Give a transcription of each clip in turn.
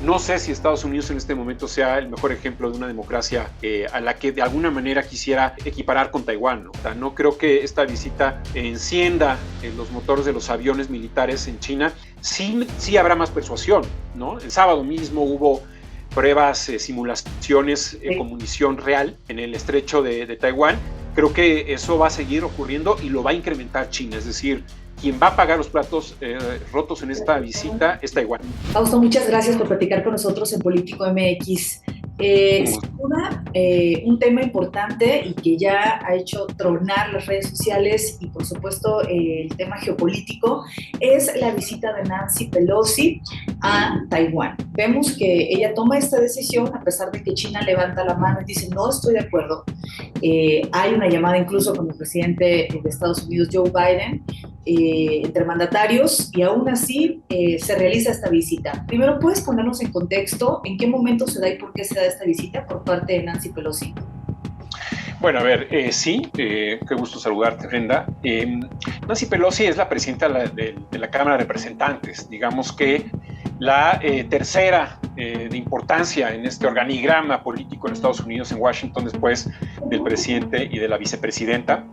No sé si Estados Unidos en este momento sea el mejor ejemplo de una democracia a la que de alguna manera quisiera equiparar con Taiwán, ¿no? O sea, no creo que esta visita encienda los motores de los aviones militares en China. Sí habrá más persuasión, ¿no? El sábado mismo hubo pruebas, simulaciones con munición real en el estrecho de Taiwán. Creo que eso va a seguir ocurriendo y lo va a incrementar China, es decir, quien va a pagar los platos rotos en esta visita es Taiwán. Fausto, muchas gracias por platicar con nosotros en Político MX. Sin duda, un tema importante y que ya ha hecho tronar las redes sociales y por supuesto el tema geopolítico es la visita de Nancy Pelosi a Taiwán. Vemos que ella toma esta decisión a pesar de que China levanta la mano y dice no estoy de acuerdo. Hay una llamada incluso con el presidente de Estados Unidos, Joe Biden, entre mandatarios y aún así se realiza esta visita. Primero, ¿puedes ponernos en contexto en qué momento se da y por qué se da esta visita por parte de Nancy Pelosi? Bueno, a ver, sí, qué gusto saludarte, Brenda. Nancy Pelosi es la presidenta de la Cámara de Representantes, digamos que la tercera de importancia en este organigrama político en Estados Unidos, en Washington, después del presidente y de la vicepresidenta.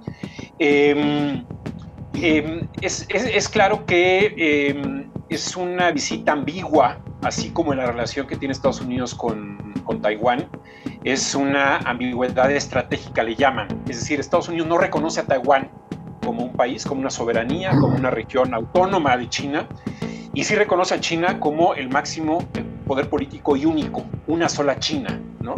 Es claro que es una visita ambigua, así como en la relación que tiene Estados Unidos con Taiwán. Es una ambigüedad estratégica, le llaman. Es decir, Estados Unidos no reconoce a Taiwán como un país, como una soberanía, como una región autónoma de China, y sí reconoce a China como el máximo poder político y único, una sola China, ¿no?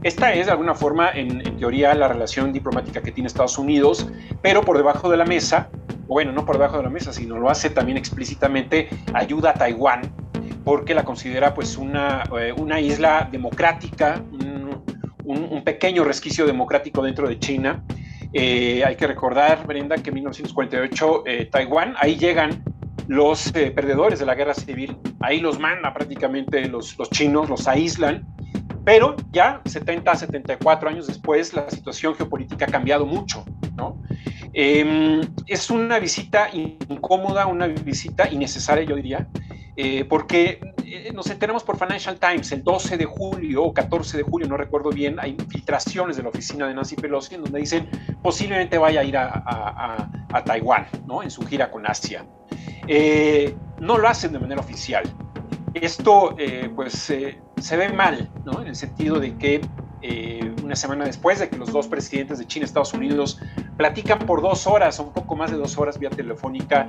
Esta es, de alguna forma, en teoría, la relación diplomática que tiene Estados Unidos, pero por debajo de la mesa, bueno, no por debajo de la mesa, sino lo hace también explícitamente, ayuda a Taiwán, porque la considera pues una isla democrática, un pequeño resquicio democrático dentro de China. Hay que recordar, Brenda, que en 1948 Taiwán, ahí llegan los perdedores de la guerra civil, ahí los manda prácticamente los chinos, los aíslan, pero ya 70, 74 años después la situación geopolítica ha cambiado mucho, ¿no? Es una visita incómoda, una visita innecesaria, yo diría, porque nos enteramos por Financial Times el 12 de julio o 14 de julio, no recuerdo bien, hay filtraciones de la oficina de Nancy Pelosi en donde dicen posiblemente vaya a ir a Taiwán, ¿no? En su gira con Asia. No lo hacen de manera oficial. Esto se ve mal, ¿no? En el sentido de que una semana después de que los dos presidentes de China y Estados Unidos platican por 2 horas o un poco más de 2 horas vía telefónica,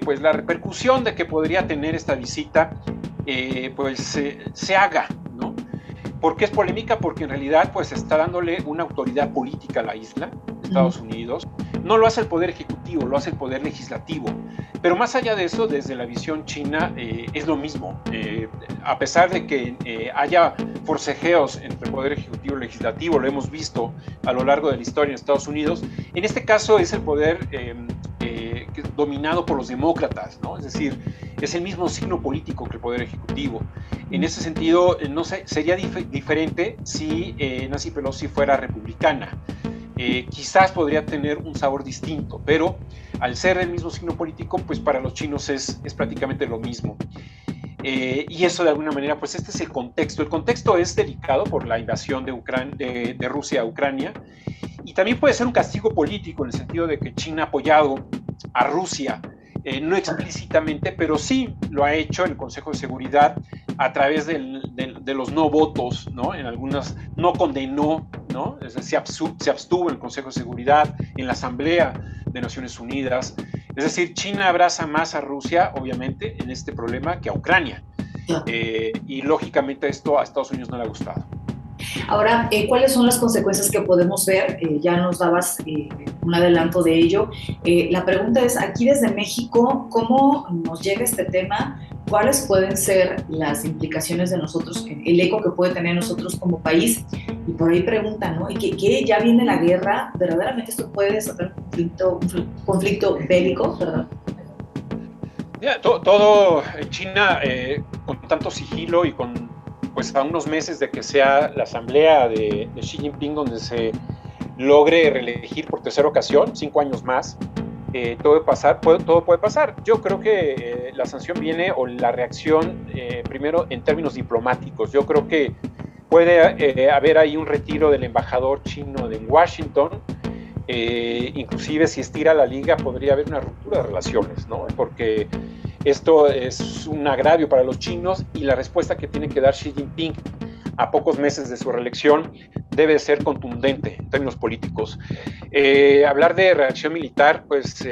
pues la repercusión de que podría tener esta visita se haga, ¿no? ¿Por qué es polémica? Porque en realidad pues está dándole una autoridad política a la isla, Estados Unidos. No lo hace el Poder Ejecutivo, lo hace el Poder Legislativo. Pero más allá de eso, desde la visión china es lo mismo. A pesar de que haya forcejeos entre el Poder Ejecutivo y Legislativo, lo hemos visto a lo largo de la historia en Estados Unidos, en este caso es el poder dominado por los demócratas, ¿no? Es decir, es el mismo signo político que el Poder Ejecutivo. En ese sentido, no sé, sería diferente si Nancy Pelosi fuera republicana. Quizás podría tener un sabor distinto, pero al ser el mismo signo político, pues para los chinos es prácticamente lo mismo. Y eso de alguna manera, pues este es el contexto. El contexto es delicado por la invasión de Rusia a Ucrania, y también puede ser un castigo político en el sentido de que China ha apoyado a Rusia, no explícitamente, pero sí lo ha hecho en el Consejo de Seguridad a través de los no votos, ¿no? En algunas no condenó, ¿no? Es decir, se abstuvo en el Consejo de Seguridad, en la Asamblea de Naciones Unidas. Es decir, China abraza más a Rusia, obviamente, en este problema que a Ucrania. Y lógicamente esto a Estados Unidos no le ha gustado. Ahora, ¿cuáles son las consecuencias que podemos ver? Ya nos dabas un adelanto de ello. La pregunta es, aquí desde México, ¿cómo nos llega este tema? ¿Cuáles pueden ser las implicaciones de nosotros, el eco que puede tener nosotros como país? Y por ahí preguntan, ¿no? ¿Y que ya viene la guerra? ¿Verdaderamente esto puede desatar un conflicto bélico? ¿Verdad? Todo China con tanto sigilo y con pues a unos meses de que sea la asamblea de Xi Jinping donde se logre reelegir por tercera ocasión, 5 años más, todo puede pasar. Yo creo que la sanción viene o la reacción primero en términos diplomáticos. Yo creo que puede haber ahí un retiro del embajador chino en Washington. Inclusive si estira la liga podría haber una ruptura de relaciones, ¿no? Porque esto es un agravio para los chinos y la respuesta que tiene que dar Xi Jinping a pocos meses de su reelección debe ser contundente en términos políticos. Hablar de reacción militar, pues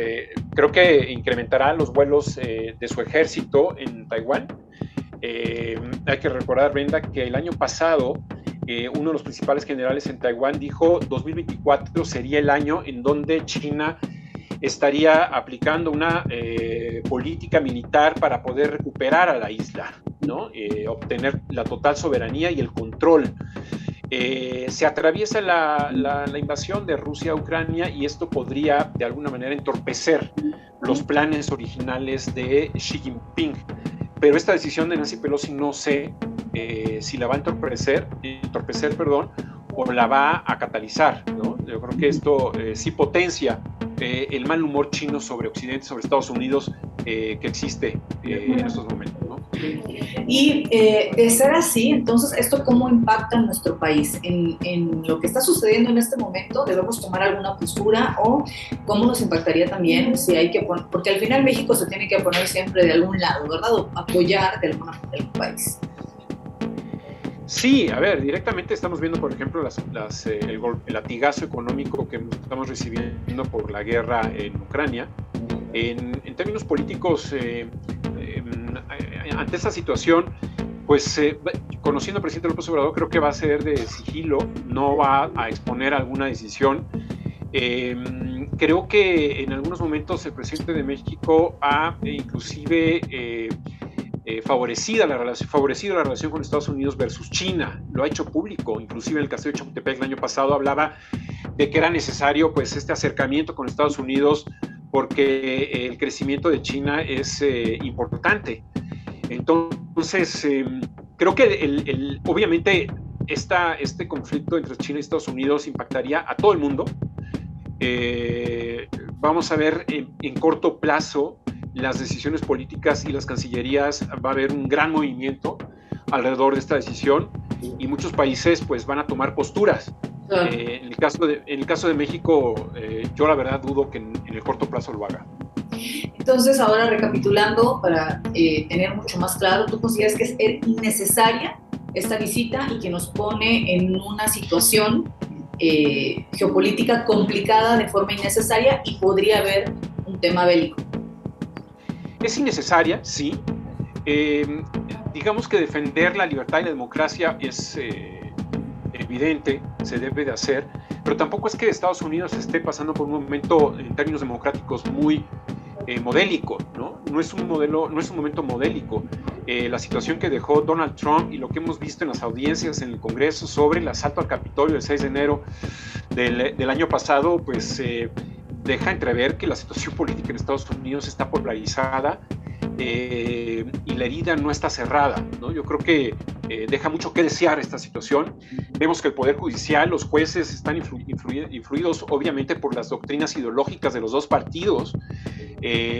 creo que incrementará los vuelos de su ejército en Taiwán. Hay que recordar, Brenda, que el año pasado uno de los principales generales en Taiwán dijo 2024 sería el año en donde China estaría aplicando una política militar para poder recuperar a la isla, ¿no? Obtener la total soberanía y el control. Se atraviesa la invasión de Rusia a Ucrania y esto podría de alguna manera entorpecer los planes originales de Xi Jinping. Pero esta decisión de Nancy Pelosi no sé si la va a entorpecer, o la va a catalizar, ¿no? Yo creo que esto sí potencia el mal humor chino sobre Occidente, sobre Estados Unidos, que existe en estos momentos, ¿no? Y de ser así, entonces, ¿esto cómo impacta en nuestro país? En lo que está sucediendo en este momento, ¿debemos tomar alguna postura o cómo nos impactaría también si hay que poner, porque al final México se tiene que poner siempre de algún lado, ¿verdad? O apoyar de alguna manera al país. Sí, a ver, directamente estamos viendo, por ejemplo, el latigazo económico que estamos recibiendo por la guerra en Ucrania. En términos políticos, ante esta situación, pues conociendo al presidente López Obrador, creo que va a ser de sigilo, no va a exponer alguna decisión. Creo que en algunos momentos el presidente de México ha inclusive favorecido la relación con Estados Unidos versus China, lo ha hecho público, inclusive en el Castillo de Chapultepec el año pasado hablaba de que era necesario pues este acercamiento con Estados Unidos porque el crecimiento de China es importante. Entonces, creo que obviamente este conflicto entre China y Estados Unidos impactaría a todo el mundo. Vamos a ver en corto plazo las decisiones políticas y las cancillerías, va a haber un gran movimiento alrededor de esta decisión y muchos países pues van a tomar posturas. En el caso de México, yo la verdad dudo que en el corto plazo lo haga. Entonces, ahora recapitulando, para tener mucho más claro, ¿tú consideras que es innecesaria esta visita y que nos pone en una situación geopolítica complicada de forma innecesaria y podría haber un tema bélico? Es innecesaria, sí. Digamos que defender la libertad y la democracia es evidente, se debe de hacer, pero tampoco es que Estados Unidos esté pasando por un momento en términos democráticos muy modélico, ¿no? No es un momento modélico. La situación que dejó Donald Trump y lo que hemos visto en las audiencias en el Congreso sobre el asalto al Capitolio el 6 de enero del año pasado, pues deja entrever que la situación política en Estados Unidos está polarizada y la herida no está cerrada, ¿no? Yo creo que deja mucho que desear esta situación. Vemos que el Poder Judicial, los jueces están influidos obviamente por las doctrinas ideológicas de los dos partidos.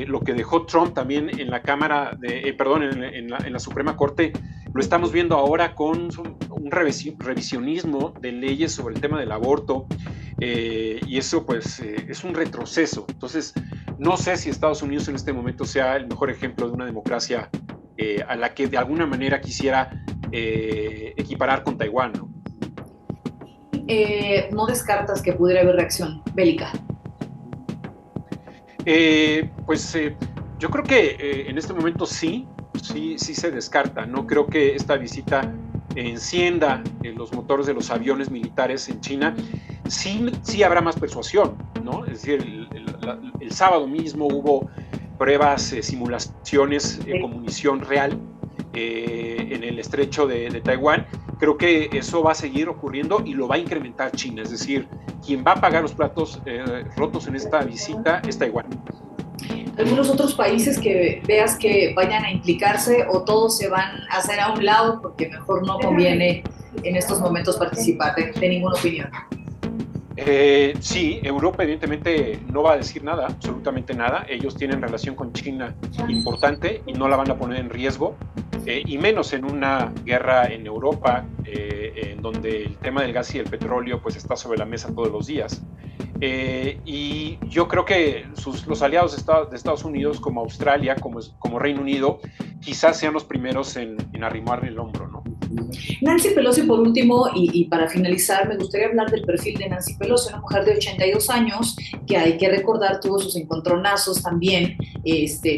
Lo que dejó Trump también en la Cámara, en la Suprema Corte, lo estamos viendo ahora con un revisionismo de leyes sobre el tema del aborto, y eso pues es un retroceso. Entonces, no sé si Estados Unidos en este momento sea el mejor ejemplo de una democracia a la que de alguna manera quisiera equiparar con Taiwán, ¿no? ¿No descartas que pudiera haber reacción bélica? Yo creo que en este momento sí se descarta. No creo que esta visita encienda los motores de los aviones militares en China. Sí habrá más persuasión, ¿no? Es decir, el sábado mismo hubo pruebas, simulaciones con munición real en el estrecho de Taiwán. Creo que eso va a seguir ocurriendo y lo va a incrementar China. Es decir, quien va a pagar los platos rotos en esta visita es Taiwán. ¿Algunos otros países que veas que vayan a implicarse o todos se van a hacer a un lado porque mejor no conviene en estos momentos participar? De ninguna opinión. Sí, Europa evidentemente no va a decir nada, absolutamente nada. Ellos tienen relación con China importante y no la van a poner en riesgo, y menos en una guerra en Europa, en donde el tema del gas y el petróleo pues está sobre la mesa todos los días. Y yo creo que los aliados de Estados Unidos, como Australia, como Reino Unido, quizás sean los primeros en arrimarle el hombro, ¿no? Nancy Pelosi, por último, y para finalizar, me gustaría hablar del perfil de Nancy Pelosi, una mujer de 82 años que hay que recordar tuvo sus encontronazos también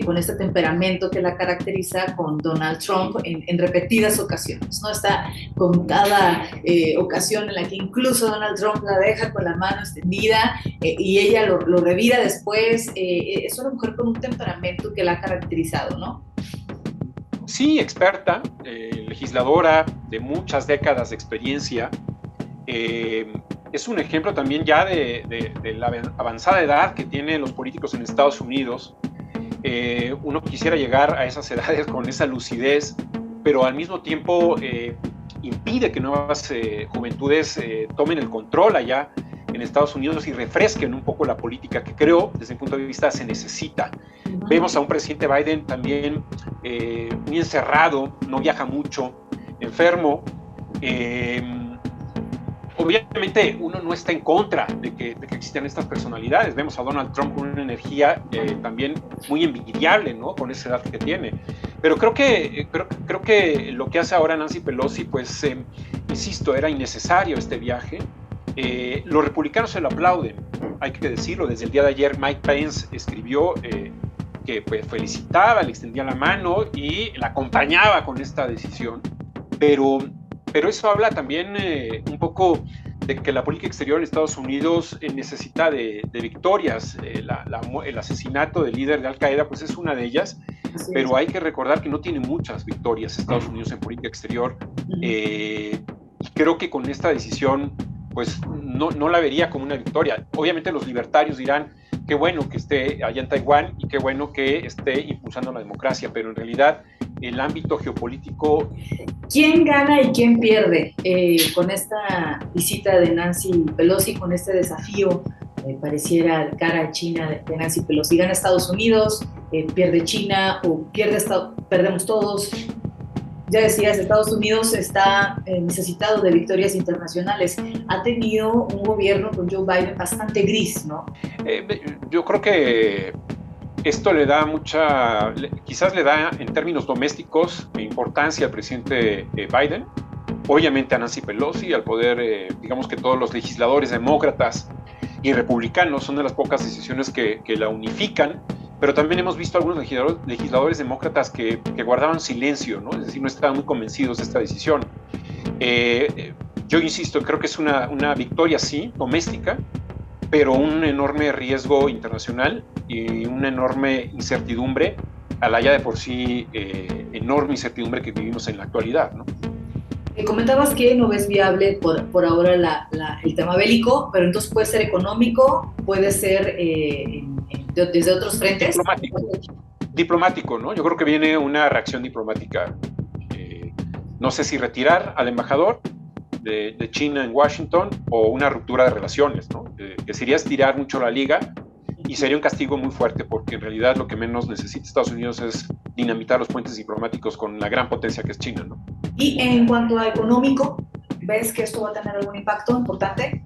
con este temperamento que la caracteriza con Donald Trump en repetidas ocasiones, ¿no? Está con cada ocasión en la que incluso Donald Trump la deja con la mano extendida y ella lo revira después. Es una mujer con un temperamento que la ha caracterizado, ¿no? Sí, experta, legisladora de muchas décadas de experiencia. Es un ejemplo también ya de la avanzada edad que tienen los políticos en Estados Unidos. Uno quisiera llegar a esas edades con esa lucidez, pero al mismo tiempo impide que nuevas juventudes tomen el control allá en Estados Unidos y refresquen un poco la política que creo, desde mi punto de vista, se necesita. Vemos a un presidente Biden también muy encerrado, no viaja mucho, enfermo. Obviamente uno no está en contra de que existan estas personalidades. Vemos a Donald Trump con una energía también muy envidiable, ¿no? Con esa edad que tiene. Pero creo que lo que hace ahora Nancy Pelosi, pues, insisto, era innecesario este viaje. Los republicanos se lo aplauden, hay que decirlo. Desde el día de ayer Mike Pence escribió que pues, felicitaba, le extendía la mano y la acompañaba con esta decisión, pero eso habla también un poco de que la política exterior en Estados Unidos necesita de victorias. El asesinato del líder de Al-Qaeda pues es una de ellas, pero hay que recordar que no tiene muchas victorias Estados Unidos en política exterior, y creo que con esta decisión pues no la vería como una victoria. Obviamente los libertarios dirán qué bueno que esté allá en Taiwán y qué bueno que esté impulsando la democracia, pero en realidad el ámbito geopolítico... ¿Quién gana y quién pierde con esta visita de Nancy Pelosi, con este desafío? Pareciera cara a China de Nancy Pelosi. ¿Gana Estados Unidos, pierde China o perdemos todos? Ya decías, Estados Unidos está necesitado de victorias internacionales. Ha tenido un gobierno con Joe Biden bastante gris, ¿no? Yo creo que esto quizás le da en términos domésticos importancia al presidente Biden, obviamente a Nancy Pelosi, al poder, digamos que todos los legisladores demócratas y republicanos son de las pocas decisiones que la unifican. Pero también hemos visto algunos legisladores demócratas que guardaban silencio, ¿no? Es decir, no estaban muy convencidos de esta decisión. Yo insisto, creo que es una victoria, sí, doméstica, pero un enorme riesgo internacional y una enorme incertidumbre, a la ya de por sí enorme incertidumbre que vivimos en la actualidad, ¿no? Comentabas que no ves viable por ahora el tema bélico, pero entonces puede ser económico, puede ser... desde otros frentes. Diplomático, ¿no? Yo creo que viene una reacción diplomática. No sé si retirar al embajador de China en Washington o una ruptura de relaciones, ¿no? Que sería estirar mucho la liga y sería un castigo muy fuerte, porque en realidad lo que menos necesita Estados Unidos es dinamitar los puentes diplomáticos con la gran potencia que es China, ¿no? Y en cuanto a económico, ¿ves que esto va a tener algún impacto importante?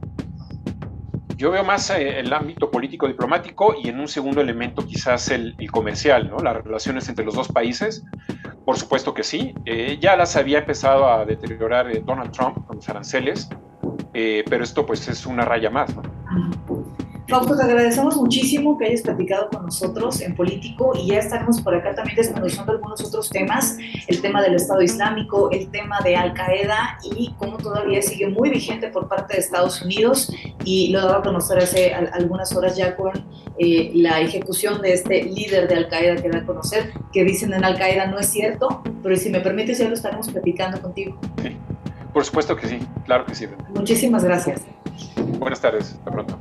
Yo veo más el ámbito político-diplomático y en un segundo elemento quizás el comercial, ¿no? Las relaciones entre los dos países, por supuesto que sí. Ya las había empezado a deteriorar Donald Trump con los aranceles, pero esto pues es una raya más, ¿no? Fausto, te agradecemos muchísimo que hayas platicado con nosotros en Político y ya estaremos por acá también desmenuzando algunos otros temas, el tema del Estado Islámico, el tema de Al-Qaeda y cómo todavía sigue muy vigente por parte de Estados Unidos, y lo daba a conocer hace algunas horas ya con la ejecución de este líder de Al-Qaeda que da a conocer, que dicen en Al-Qaeda no es cierto, pero si me permites ya lo estaremos platicando contigo. Sí, por supuesto que sí, claro que sí. Muchísimas gracias. Buenas tardes, hasta pronto.